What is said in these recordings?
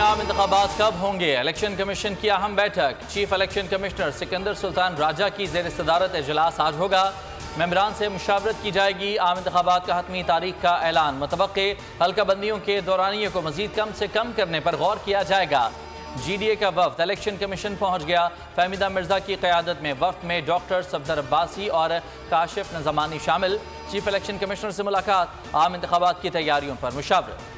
आम इंतखाबात कब होंगे? इलेक्शन कमीशन की अहम बैठक। Chief election commissioner Sikandar Sultan Raja की ज़ेर सदारत इजलास आज होगा। मेंबरान से मुशावरत की जाएगी। आम इंतखाबात का हतमी तारीख का ऐलान मुतवक्के। हल्का बंदियों के दौरानिये को मजीद कम से कम करने पर गौर किया जाएगा। GDA का वफ्द इलेक्शन कमीशन पहुंच गया। फहमीदा मिर्जा की क़यादत में वफ्द में डॉक्टर सफदर अब्बासी और काशिफ नज़मानी शामिल। चीफ इलेक्शन कमिश्नर से मुलाकात। आम इंतखाबात की तैयारियों पर मुशावरत।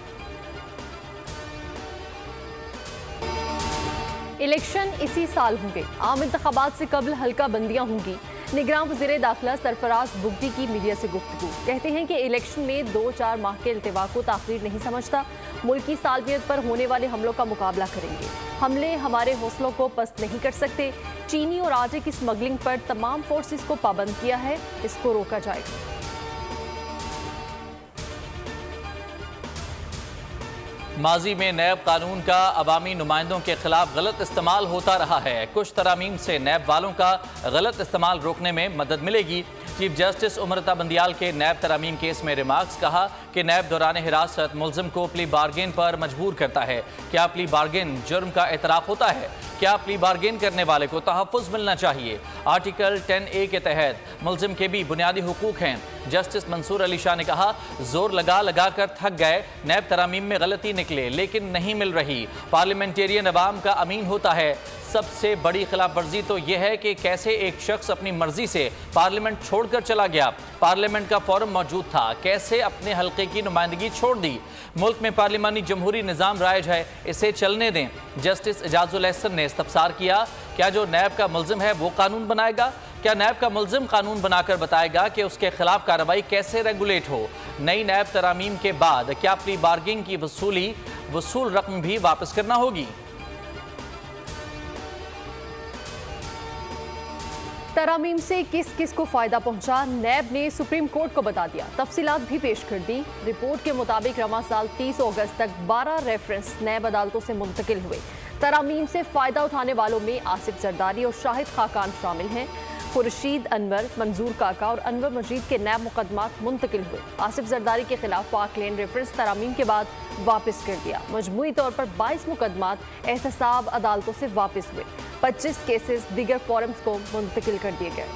इलेक्शन इसी साल होंगे। आम इंतखाबात से कबल हल्का बंदियां होंगी। निगरान वज़ीर दाखिला सरफराज बुगटी की मीडिया से गुफ्तगू। कहते हैं कि इलेक्शन में 2-4 माह के इल्तिवा को ताख़ीर नहीं समझता। मुल्क की सालमियत पर होने वाले हमलों का मुकाबला करेंगे। हमले हमारे हौसलों को पस्त नहीं कर सकते। चीनी और आटे की स्मगलिंग पर तमाम फोर्सेस को पाबंद किया है। इसको रोका जाएगा। माजी में नैब कानून का अवामी नुमाइंदों के खिलाफ गलत इस्तेमाल होता रहा है। कुछ तरामीम से नैब वालों का गलत इस्तेमाल रोकने में मदद मिलेगी। चीफ जस्टिस उमरता बंदियाल के नैब तरामीम केस में रिमार्क्स। कहा कि नैब दौरान हिरासत मुल्जिम को प्ली बार्गेन पर मजबूर करता है। क्या प्ली बार्गेन जुर्म का एतराफ़ होता है? क्या प्ली बार्गेन करने वाले को तहफ़्फ़ुज़ मिलना चाहिए? आर्टिकल 10A के तहत मुल्जिम के भी बुनियादी हुकूक हैं। जस्टिस मंसूर अली शाह ने कहा, जोर लगा लगा कर थक गए। नैब तरामीम में गलती निकले लेकिन नहीं मिल रही। पार्लियामेंटेरियन अवाम का अमीन होता है। सबसे बड़ी खिलाफ वर्जी तो यह है कि कैसे एक शख्स अपनी मर्जी से पार्लियामेंट छोड़कर चला गया। पार्लियामेंट का फोरम मौजूद था, कैसे अपने हल्के की नुमाइंदगी छोड़ दी। मुल्क में पार्लिमानी जमहूरी निज़ाम राइज है, इसे चलने दें। जस्टिस एजाजुल एहसन ने इस्तफसार किया, क्या जो नैब का मुल्जिम है वो कानून बनाएगा? क्या नैब का मुल्जिम कानून बनाकर बताएगा कि उसके खिलाफ कार्रवाई कैसे रेगुलेट हो? नई नैब तरामीम के बाद क्या प्ली बार्गेनिंग की वसूल रकम भी वापस करना होगी? तरामीम से किस किस को फायदा पहुंचा, नैब ने सुप्रीम कोर्ट को बता दिया। तफसीलात भी पेश कर दी। रिपोर्ट के मुताबिक रवा साल 30 अगस्त तक 12 रेफरेंस नैब अदालतों से मुंतकिल हुए। तरामीम से फायदा उठाने वालों में आसिफ जरदारी और शाहिद खाकान शामिल हैं। खुर्शीद अनवर, मंजूर काका और अनवर मजीद के नैब मुकदमात मुंतकिल हुए। आसिफ जरदारी के खिलाफ पाक लेन रेफरेंस तरामीम के बाद वापस कर दिया। मजमूई तौर पर 22 मुकदमात एहतसाब अदालतों से वापस हुए। 25 केसेस दीगर फोरम्स को मुंतकिल कर दिए गए।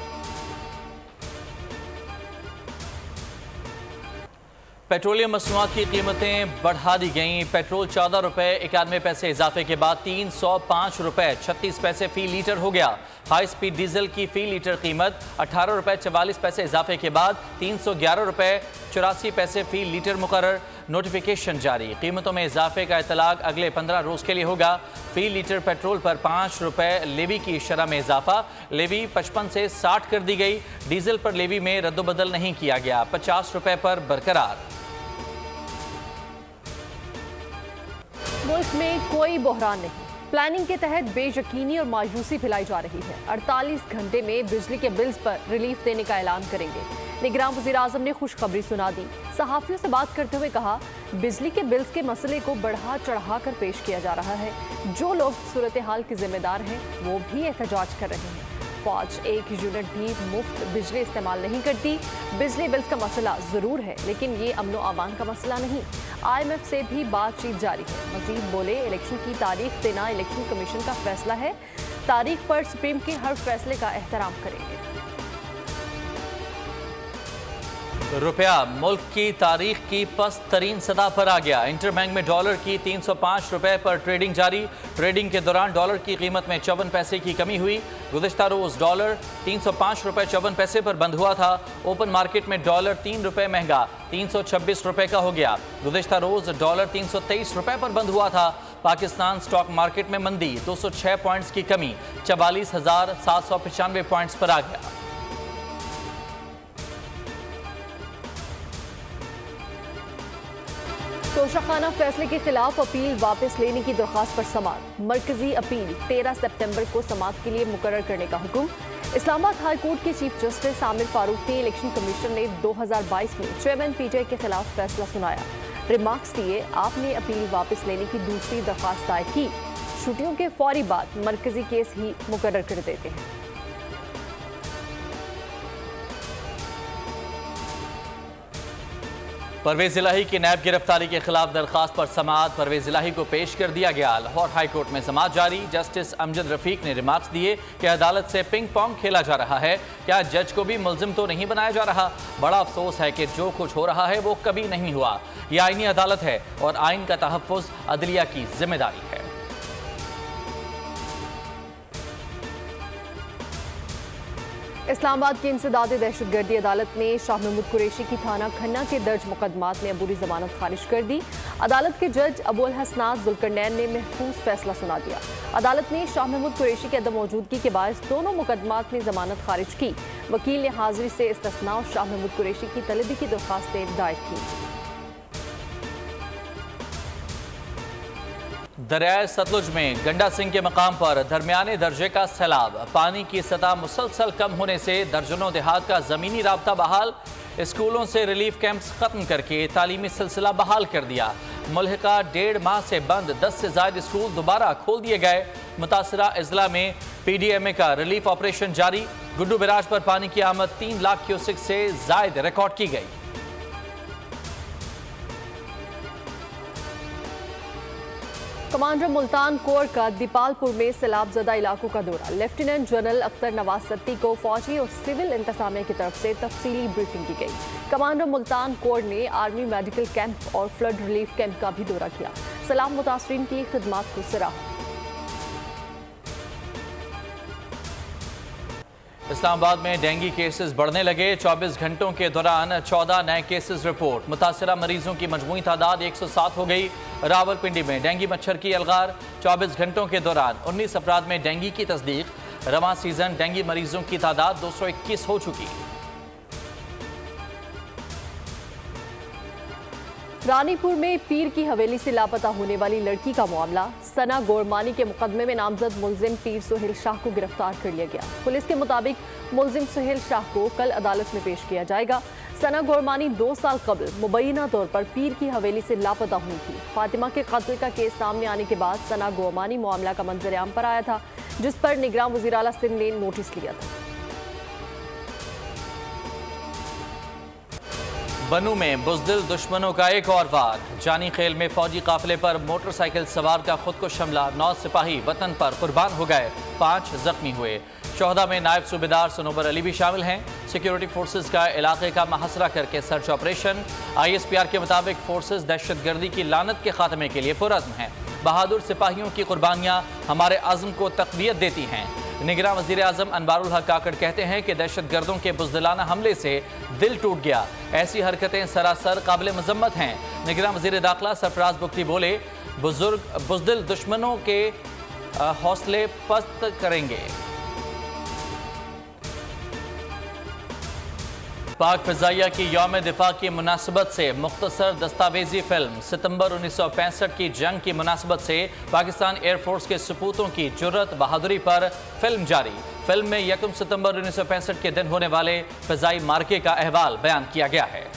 पेट्रोलियम मसनूआत की कीमतें बढ़ा दी गईं। पेट्रोल 14 रुपये 91 पैसे इजाफे के बाद 305 रुपये 36 पैसे फी लीटर हो गया। हाई स्पीड डीजल की फी लीटर कीमत 18 रुपये 44 पैसे इजाफे के बाद 311 रुपये 84 पैसे फी लीटर मुकर्रर। नोटिफिकेशन जारी। कीमतों में इजाफे का इतलाक अगले 15 रोज़ के लिए होगा। फी लीटर पेट्रोल पर 5 रुपये लेवी की शरह में इजाफा। लेवी 55 से 60 कर दी गई। डीजल पर लेवी में रद्दोबदल नहीं किया गया, 50 रुपये पर बरकरार। मुल्क में कोई बहरान नहीं। प्लानिंग के तहत बेयकीनी और मायूसी फैलाई जा रही है। 48 घंटे में बिजली के बिल्स पर रिलीफ देने का ऐलान करेंगे। निगरान वज़ीर आज़म ने खुशखबरी सुना दी। सहाफ़ियों से बात करते हुए कहा, बिजली के बिल्स के मसले को बढ़ा चढ़ा कर पेश किया जा रहा है। जो लोग सूरत हाल के जिम्मेदार हैं वो भी एहतजाज कर रहे हैं। फौज एक यूनिट भी मुफ्त बिजली इस्तेमाल नहीं करती। बिजली बिल्स का मसला ज़रूर है लेकिन ये अमन व अमान का मसला नहीं। IMF से भी बातचीत जारी है। मजीद बोले, इलेक्शन की तारीख देना इलेक्शन कमीशन का फैसला है। तारीख पर सुप्रीम के हर फैसले का एहतराम करेंगे। रुपया मुल्क की तारीख की पस्त तरीन सतह पर आ गया। इंटरबैंक में डॉलर की 305 रुपये पर ट्रेडिंग जारी। ट्रेडिंग के दौरान डॉलर की कीमत में 54 पैसे की कमी हुई। गुज़िश्ता रोज़ डॉलर 305 रुपये 54 पैसे पर बंद हुआ था। ओपन मार्केट में डॉलर 3 रुपये महंगा 326 रुपये का हो गया। गुज़िश्ता रोज़ डॉलर 323 रुपये पर बंद हुआ था। पाकिस्तान स्टॉक मार्केट में मंदी 206 पॉइंट्स की कमी 44,795 पॉइंट्स पर आ गया। तोशाखाना फैसले के खिलाफ अपील वापस लेने की दरख्वास्त पर समाअत। मरकजी अपील 13 सितंबर को समाअत के लिए मुकर्रर करने का हुक्म। इस्लामाबाद हाई कोर्ट के चीफ जस्टिस आमिर फारूक ने इलेक्शन कमीशन ने 2022 में चेयरमैन PTI के खिलाफ फैसला सुनाया। रिमार्क्स दिए, आपने अपील वापस लेने की दूसरी दरख्वास्त दायर की। छुट्टियों के फौरी बाद मरकजी केस ही मुकर्रर कर देते हैं। परवेज इलाही की नैब गिरफ्तारी के खिलाफ दरखास्त पर समाअत परवेज इलाही को पेश कर दिया गया। लाहौर हाई कोर्ट में समाअत जारी। जस्टिस अमजद रफीक ने रिमार्क्स दिए कि अदालत से पिंग पोंग खेला जा रहा है, क्या जज को भी मुल्जिम तो नहीं बनाया जा रहा। बड़ा अफसोस है कि जो कुछ हो रहा है वो कभी नहीं हुआ। यह आईनी अदालत है और आइन का तहफ़्फ़ुज़ अदलिया की जिम्मेदारी है। इस्लामाबाद की इंसदादी दहशतगर्दी अदालत ने शाह महमूद कुरैशी की थाना खन्ना के दर्ज मुकदमात में अबूरी जमानत खारिज कर दी। अदालत के जज अबुल हसनात जुल्करनैन ने महफूज फैसला सुना दिया। अदालत ने शाह महमूद कुरैशी की अदम मौजूदगी के बायस दोनों मुकदमात में जमानत खारिज की। वकील ने हाजिरी से इस्तिस्ना और शाह महमूद कुरैशी की तलबी की दरखास्तें दायर की। दरियाए सतलुज में गंडा सिंह के मकाम पर दरमियाने दर्जे का सैलाब। पानी की सतह मुसलसल कम होने से दर्जनों देहात का ज़मीनी राब्ता बहाल। स्कूलों से रिलीफ कैंप्स खत्म करके तालीमी सिलसिला बहाल कर दिया। मुल्हिका 1.5 माह से बंद 10 से ज़ायद स्कूल दोबारा खोल दिए गए। मुतासरा अजला में PDMA का रिलीफ ऑपरेशन जारी। गुड्डू बैराज पर पानी की आमद 3 लाख क्यूसेक से ज़ायद रिकॉर्ड की गई। कमांडर मुल्तान कोर का दीपालपुर में सैलाबजदा इलाकों का दौरा। लेफ्टिनेंट जनरल अख्तर नवाज सत्ती को फौजी और सिविल इंतजामिया की तरफ से तफसीली ब्रीफिंग की गई। कमांडर मुल्तान कोर ने आर्मी मेडिकल कैंप और फ्लड रिलीफ कैंप का भी दौरा किया। सैलाब मुतासरीन के लिए खिदमात को सराहा। इस्लामाबाद में डेंगू केसेस बढ़ने लगे। 24 घंटों के दौरान 14 नए केसेस रिपोर्ट। मुतासरा मरीजों की मजमूई तादाद 107 हो गई। रावलपिंडी में डेंगू मच्छर की अलगार। 24 घंटों के दौरान 19 अफराद में डेंगू की तस्दीक। रवां सीजन डेंगू मरीजों की तादाद 221 हो चुकी। रानीपुर में पीर की हवेली से लापता होने वाली लड़की का मामला। सना गोरमानी के मुकदमे में नामजद मुलजिम पीर सुहेल शाह को गिरफ्तार कर लिया गया। पुलिस के मुताबिक मुलजिम सुहेल शाह को कल अदालत में पेश किया जाएगा। सना गोरमानी 2 साल कबल मुबैना तौर पर पीर की हवेली से लापता हुई थी। फातिमा के कत्ल का केस सामने आने के बाद सना गोरमानी मामला का मंजर आम पर आया था, जिस पर निगरान वज़ीर आला सिंध ने नोटिस लिया था। बनू में बुज़दिल दुश्मनों का एक और वार। जानी खेल में फौजी काफिले पर मोटरसाइकिल सवार का खुदकुश हमला। 9 सिपाही वतन पर कुर्बान हो गए, 5 जख्मी हुए। शोहदा में नायब सूबेदार सनोबर अली भी शामिल हैं। सिक्योरिटी फोर्सेज का इलाके का मुहसरा करके सर्च ऑपरेशन। ISPR के मुताबिक फोर्सेज दहशतगर्दी की लानत के खात्मे के लिए पुरअज़्म हैं। बहादुर सिपाहियों की कुर्बानियाँ हमारे अज़्म को तक़वियत देती हैं। निगरान वज़ीर आज़म अनवारुल हक काकड़ कहते हैं कि दहशतगर्दों के बुज़दिलाना हमले से दिल टूट गया। ऐसी हरकतें सरासर काबिल मज़म्मत हैं। निगरान वज़ीर दाखिला सरफराज बुख्ती बोले, बुज़दिल दुश्मनों के हौसले पस्त करेंगे। पाक फ़िज़ाइया की यौम दिफा की मुनासबत से मुख्तसर दस्तावेजी फिल्म। सितंबर 1965 की जंग की मुनासबत से पाकिस्तान एयरफोर्स के सपूतों की जुर्रत बहादुरी पर फिल्म जारी। फिल्म में 1 सितंबर 1965 के दिन होने वाले फ़िज़ाई मार्के का अहवाल बयान किया गया है।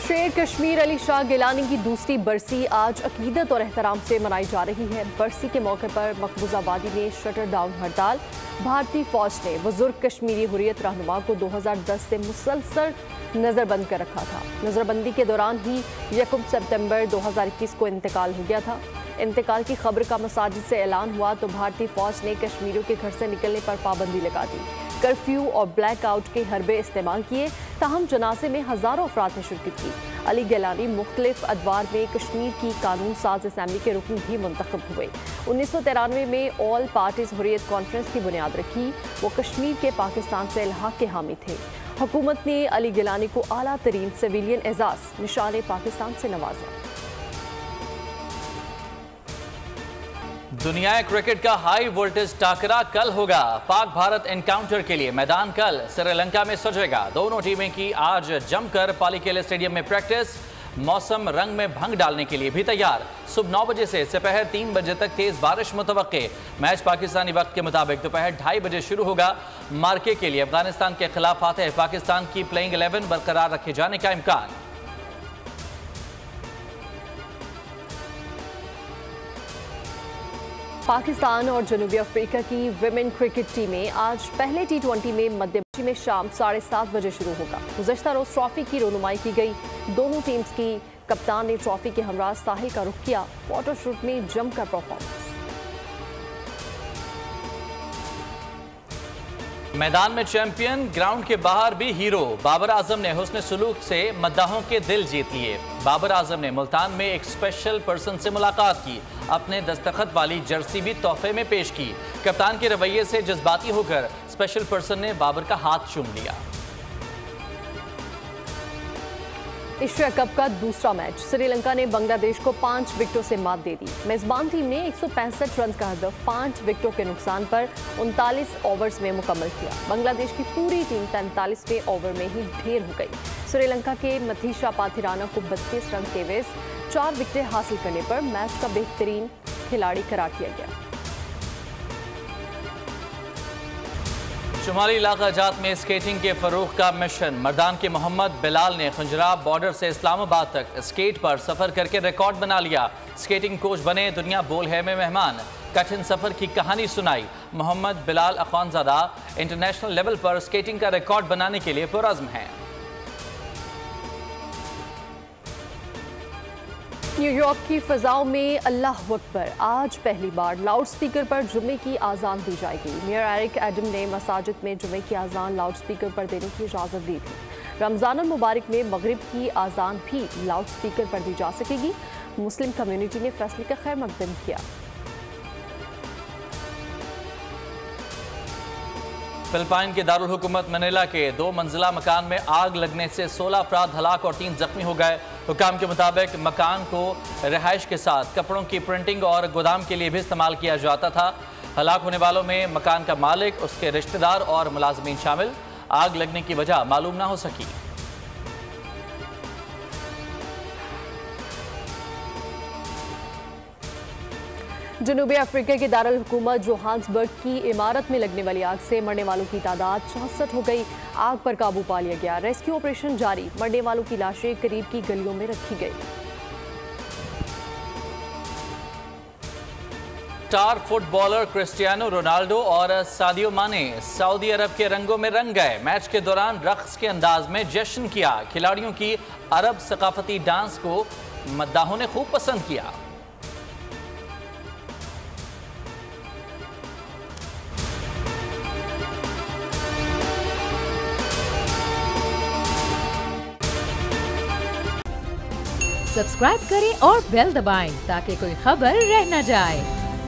शेर कश्मीर अली शाह गिलानी की दूसरी बरसी आज अकीदत और एहतराम से मनाई जा रही है। बरसी के मौके पर मकबूजा वादी में शटर डाउन हड़ताल। भारतीय फौज ने बुजुर्ग कश्मीरी हुर्रियत रहनुमा को 2010 से मुसलसल नज़रबंद कर रखा था। नज़रबंदी के दौरान ही 1 सितंबर 2021 को इंतकाल हो गया था। इंतकाल की खबर का मसाजिद से ऐलान हुआ तो भारतीय फौज ने कश्मीरियों के घर से निकलने पर पाबंदी लगा दी। कर्फ्यू और ब्लैक आउट के हरबे इस्तेमाल किए। ताहम जनाजे में हज़ारों अफराद ने शिरकत की। अली गिलानी मुख्तलिफ अदवार में कश्मीर की कानून साज असम्बली के रुकन भी मुंतखब हुए। 1993 में ऑल पार्टीज हुर्रियत कॉन्फ्रेंस की बुनियाद रखी। वो कश्मीर के पाकिस्तान से इल्हाक के हामी थे। हुकूमत ने अली गिलानी को आला तरीन सिविलियन एजाज़ निशान पाकिस्तान से नवाजा। दुनिया क्रिकेट का हाई वोल्टेज टाकरा कल होगा। पाक भारत एनकाउंटर के लिए मैदान कल श्रीलंका में सजेगा। दोनों टीमें की आज जमकर पालीकेले स्टेडियम में प्रैक्टिस। मौसम रंग में भंग डालने के लिए भी तैयार। सुबह 9 बजे से दोपहर 3 बजे तक तेज बारिश मुतवक्के। मैच पाकिस्तानी वक्त के मुताबिक दोपहर 2:30 बजे शुरू होगा। मार्के के लिए अफगानिस्तान के खिलाफ फातेह पाकिस्तान की प्लेइंग 11 बरकरार रखे जाने का इम्कान। पाकिस्तान और जनूबी अफ्रीका की विमेन क्रिकेट टीमें आज पहले T20 में मध्य में शाम 7:30 बजे शुरू होगा। गुज़श्ता रोज ट्रॉफी की रोनुमाई की गई। दोनों टीम्स की कप्तान ने ट्रॉफी के हमरा साहिल का रुख किया। फोटोशूट में जमकर परफॉर्मेंस। मैदान में चैंपियन, ग्राउंड के बाहर भी हीरो। बाबर आजम ने हुस्न सुलूक से मद्दाहों के दिल जीत लिए। बाबर आजम ने मुल्तान में एक स्पेशल पर्सन से मुलाकात की। अपने दस्तखत वाली जर्सी भी तोहफे में पेश की। कप्तान के रवैये से जज्बाती होकर स्पेशल पर्सन ने बाबर का हाथ चूम लिया। एशिया कप का दूसरा मैच श्रीलंका ने बांग्लादेश को 5 विकेटों से मात दे दी। मेजबान टीम ने 165 रन का हदफ 5 विकेटों के नुकसान पर 39 ओवर्स में मुकम्मल किया। बांग्लादेश की पूरी टीम 43वें ओवर में ही ढेर हो गई। श्रीलंका के मथीशा पाथिराना को 32 रन के एवज 4 विकेटें हासिल करने पर मैच का बेहतरीन खिलाड़ी करार किया गया। शुमाली इलाका जात में स्केटिंग के फरोग का मिशन। मर्दान के मोहम्मद बिलाल ने खंजराब बॉर्डर से इस्लामाबाद तक स्केट पर सफर करके रिकॉर्ड बना लिया। स्केटिंग कोच बने, दुनिया बोल है में मेहमान। कठिन सफर की कहानी सुनाई। मोहम्मद बिलाल अखानजादा इंटरनेशनल लेवल पर स्केटिंग का रिकॉर्ड बनाने के लिए पुरअज़्म हैं। न्यूयॉर्क की फजाओं में अल्लाह अकबर। आज पहली बार लाउड स्पीकर पर जुमे की आज़ान दी जाएगी। मेयर एरिक एडम ने मसाजिद में जुमे की आज़ान लाउड स्पीकर पर देने की इजाज़त दी थी। रमज़ान मुबारक में मगरिब की आज़ान भी लाउड स्पीकर पर दी जा सकेगी। मुस्लिम कम्युनिटी ने फैसले का खैर मकदम किया। फिलिपाइन के दारुल हुकूमत मनीला के 2 मंजिला मकान में आग लगने से 16 अफराद हलाक और 3 जख्मी हो गए। हुकाम के मुताबिक मकान को रिहाइश के साथ कपड़ों की प्रिंटिंग और गोदाम के लिए भी इस्तेमाल किया जाता था। हलाक होने वालों में मकान का मालिक, उसके रिश्तेदार और मुलाजमीन शामिल। आग लगने की वजह मालूम ना हो सकी। जनूबी अफ्रीका के दारुल हुकूमत जोहान्सबर्ग की इमारत में लगने वाली आग से मरने वालों की तादाद 64 हो गई। आग पर काबू पा लिया गया। रेस्क्यू ऑपरेशन जारी। मरने वालों की लाशें करीब की गलियों में रखी गई। स्टार फुटबॉलर क्रिस्टियानो रोनाल्डो और सादियो माने सऊदी अरब के रंगों में रंग गए। मैच के दौरान रक्स के अंदाज में जश्न किया। खिलाड़ियों की अरब सकाफती डांस को मद्दाहों ने खूब पसंद किया। सब्सक्राइब करें और बेल दबाएं ताकि कोई खबर रह न जाए।